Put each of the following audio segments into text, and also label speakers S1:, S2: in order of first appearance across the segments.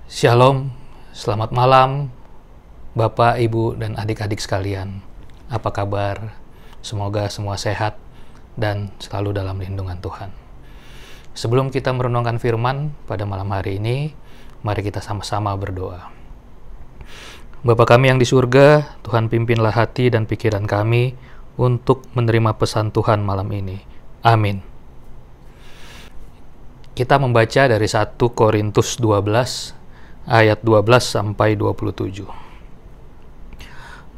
S1: Shalom, selamat malam Bapak, Ibu, dan adik-adik sekalian. Apa kabar? Semoga semua sehat dan selalu dalam lindungan Tuhan. Sebelum kita merenungkan firman pada malam hari ini, mari kita sama-sama berdoa. Bapa kami yang di surga, Tuhan pimpinlah hati dan pikiran kami untuk menerima pesan Tuhan malam ini. Amin. Kita membaca dari 1 Korintus 12 ayat 12 sampai 27.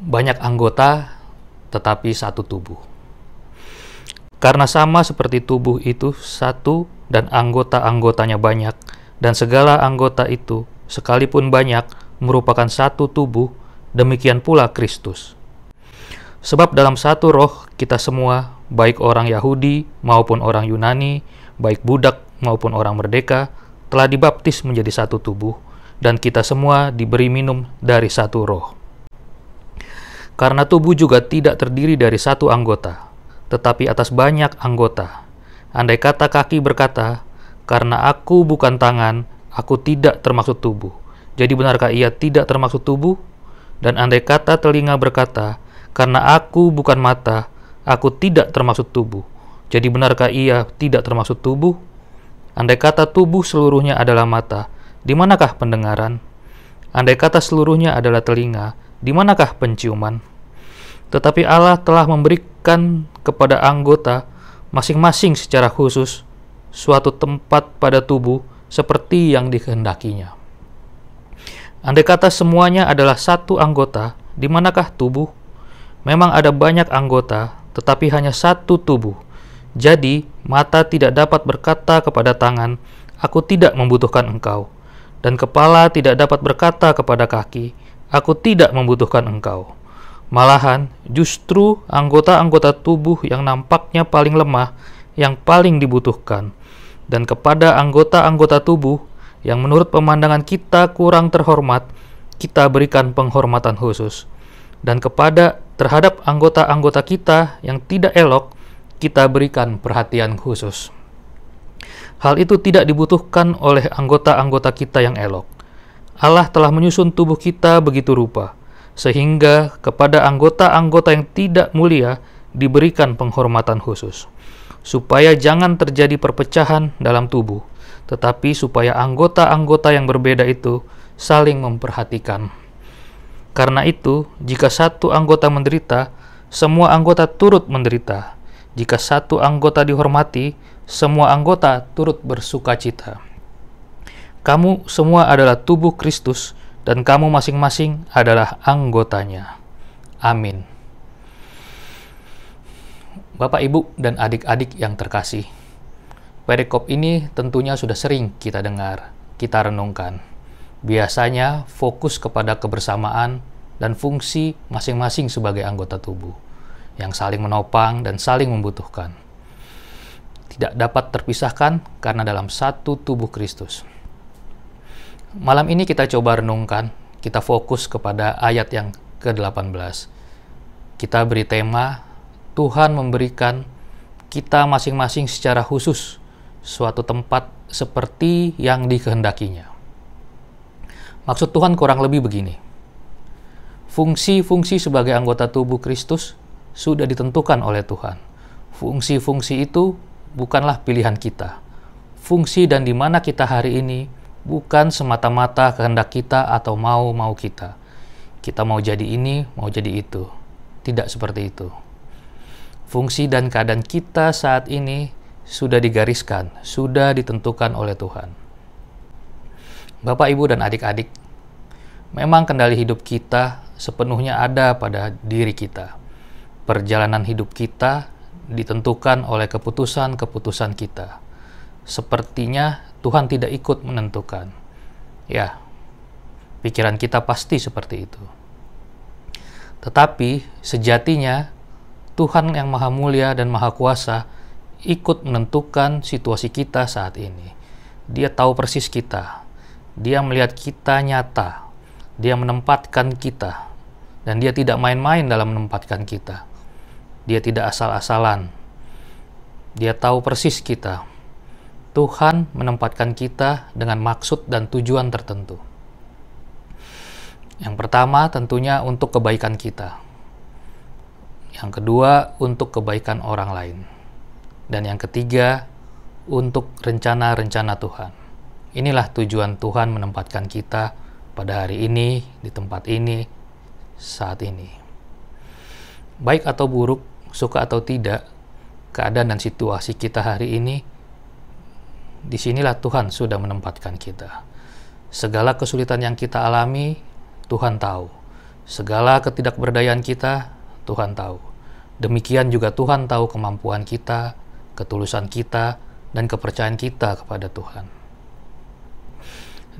S1: Banyak anggota tetapi satu tubuh. Karena sama seperti tubuh itu satu dan anggota-anggotanya banyak, dan segala anggota itu sekalipun banyak merupakan satu tubuh, demikian pula Kristus. Sebab dalam satu roh kita semua, baik orang Yahudi maupun orang Yunani, baik budak maupun orang merdeka, telah dibaptis menjadi satu tubuh, dan kita semua diberi minum dari satu roh. Karena tubuh juga tidak terdiri dari satu anggota, tetapi atas banyak anggota. Andai kata kaki berkata, "Karena aku bukan tangan, aku tidak termasuk tubuh." Jadi benarkah ia tidak termasuk tubuh? Dan andai kata telinga berkata, "Karena aku bukan mata, aku tidak termasuk tubuh." Jadi benarkah ia tidak termasuk tubuh? Andai kata tubuh seluruhnya adalah mata, di manakah pendengaran? Andai kata seluruhnya adalah telinga, di manakah penciuman? Tetapi Allah telah memberikan kepada anggota masing-masing secara khusus suatu tempat pada tubuh seperti yang dikehendakinya. Andai kata semuanya adalah satu anggota, di manakah tubuh? Memang ada banyak anggota, tetapi hanya satu tubuh. Jadi, mata tidak dapat berkata kepada tangan, "Aku tidak membutuhkan engkau." Dan kepala tidak dapat berkata kepada kaki, "Aku tidak membutuhkan engkau." Malahan, justru anggota-anggota tubuh yang nampaknya paling lemah, yang paling dibutuhkan. Dan kepada anggota-anggota tubuh yang menurut pemandangan kita kurang terhormat, kita berikan penghormatan khusus. Dan terhadap anggota-anggota kita yang tidak elok, kita berikan perhatian khusus. Hal itu tidak dibutuhkan oleh anggota-anggota kita yang elok. Allah telah menyusun tubuh kita begitu rupa, sehingga kepada anggota-anggota yang tidak mulia diberikan penghormatan khusus, supaya jangan terjadi perpecahan dalam tubuh, tetapi supaya anggota-anggota yang berbeda itu saling memperhatikan. Karena itu, jika satu anggota menderita, semua anggota turut menderita. Jika satu anggota dihormati, semua anggota turut bersukacita. Kamu semua adalah tubuh Kristus, dan kamu masing-masing adalah anggotanya. Amin. Bapak, Ibu, dan adik-adik yang terkasih, perikop ini tentunya sudah sering kita dengar, kita renungkan. Biasanya fokus kepada kebersamaan dan fungsi masing-masing sebagai anggota tubuh, yang saling menopang dan saling membutuhkan. Tidak dapat terpisahkan karena dalam satu tubuh Kristus. Malam ini kita coba renungkan, kita fokus kepada ayat yang ke-18. Kita beri tema, Tuhan memberikan kita masing-masing secara khusus suatu tempat seperti yang dikehendakinya. Maksud Tuhan kurang lebih begini. Fungsi-fungsi sebagai anggota tubuh Kristus sudah ditentukan oleh Tuhan. Fungsi-fungsi itu bukanlah pilihan kita. Fungsi dan di mana kita hari ini bukan semata-mata kehendak kita atau mau kita. Kita mau jadi ini, mau jadi itu. Tidak seperti itu. Fungsi dan keadaan kita saat ini sudah digariskan, sudah ditentukan oleh Tuhan. Bapak, Ibu, dan adik-adik, memang kendali hidup kita sepenuhnya ada pada diri kita. Perjalanan hidup kita ditentukan oleh keputusan-keputusan kita. Sepertinya Tuhan tidak ikut menentukan. Ya, pikiran kita pasti seperti itu. Tetapi sejatinya Tuhan yang Maha Mulia dan Maha Kuasa ikut menentukan situasi kita saat ini. Dia tahu persis kita. Dia melihat kita nyata. Dia menempatkan kita. Dan dia tidak main-main dalam menempatkan kita. Dia tidak asal-asalan. Dia tahu persis kita. Tuhan menempatkan kita dengan maksud dan tujuan tertentu. Yang pertama tentunya untuk kebaikan kita. Yang kedua untuk kebaikan orang lain. Dan yang ketiga untuk rencana-rencana Tuhan. Inilah tujuan Tuhan menempatkan kita pada hari ini, di tempat ini, saat ini. Baik atau buruk, suka atau tidak, keadaan dan situasi kita hari ini, disinilah Tuhan sudah menempatkan kita. Segala kesulitan yang kita alami, Tuhan tahu. Segala ketidakberdayaan kita, Tuhan tahu. Demikian juga Tuhan tahu kemampuan kita, ketulusan kita, dan kepercayaan kita kepada Tuhan.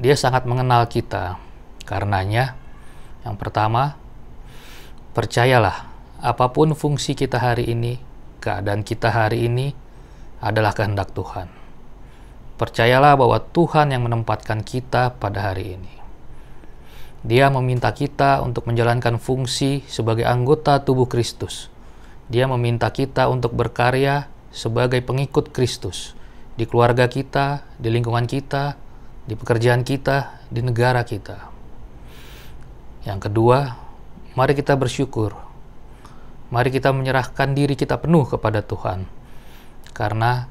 S1: Dia sangat mengenal kita. Karenanya, yang pertama, percayalah apapun fungsi kita hari ini, keadaan kita hari ini adalah kehendak Tuhan. Percayalah bahwa Tuhan yang menempatkan kita pada hari ini. Dia meminta kita untuk menjalankan fungsi sebagai anggota tubuh Kristus. Dia meminta kita untuk berkarya sebagai pengikut Kristus di keluarga kita, di lingkungan kita, di pekerjaan kita, di negara kita. Yang kedua, mari kita bersyukur. Mari kita menyerahkan diri kita penuh kepada Tuhan. Karena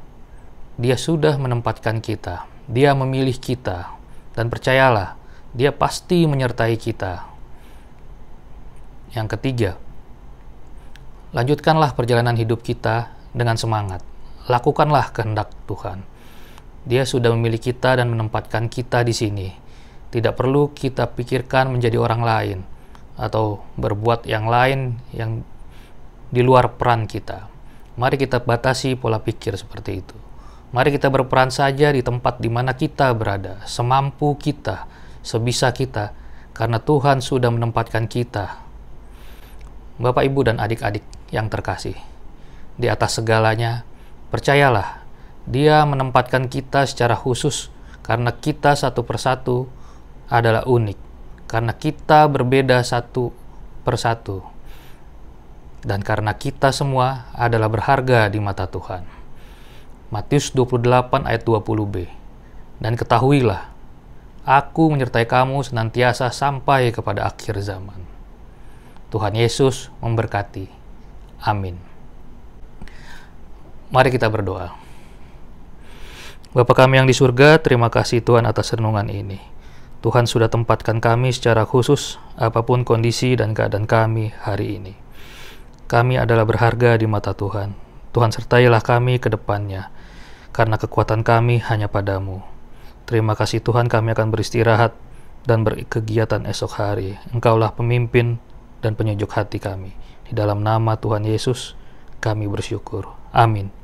S1: Dia sudah menempatkan kita. Dia memilih kita. Dan percayalah, Dia pasti menyertai kita. Yang ketiga, lanjutkanlah perjalanan hidup kita dengan semangat. Lakukanlah kehendak Tuhan. Dia sudah memilih kita dan menempatkan kita di sini. Tidak perlu kita pikirkan menjadi orang lain atau berbuat yang lain yang di luar peran kita. Mari kita batasi pola pikir seperti itu. Mari kita berperan saja di tempat di mana kita berada, semampu kita, sebisa kita, karena Tuhan sudah menempatkan kita. Bapak, Ibu, dan adik-adik yang terkasih, di atas segalanya, percayalah, Dia menempatkan kita secara khusus karena kita satu persatu adalah unik, karena kita berbeda satu persatu, dan karena kita semua adalah berharga di mata Tuhan. Matius 28 ayat 20b. Dan ketahuilah, Aku menyertai kamu senantiasa sampai kepada akhir zaman. Tuhan Yesus memberkati. Amin. Mari kita berdoa. Bapa kami yang di surga, terima kasih Tuhan atas renungan ini. Tuhan sudah tempatkan kami secara khusus apapun kondisi dan keadaan kami hari ini. Kami adalah berharga di mata Tuhan. Tuhan sertailah kami ke depannya, karena kekuatan kami hanya padamu. Terima kasih Tuhan, kami akan beristirahat dan berkegiatan esok hari. Engkaulah pemimpin dan penyejuk hati kami. Di dalam nama Tuhan Yesus, kami bersyukur. Amin.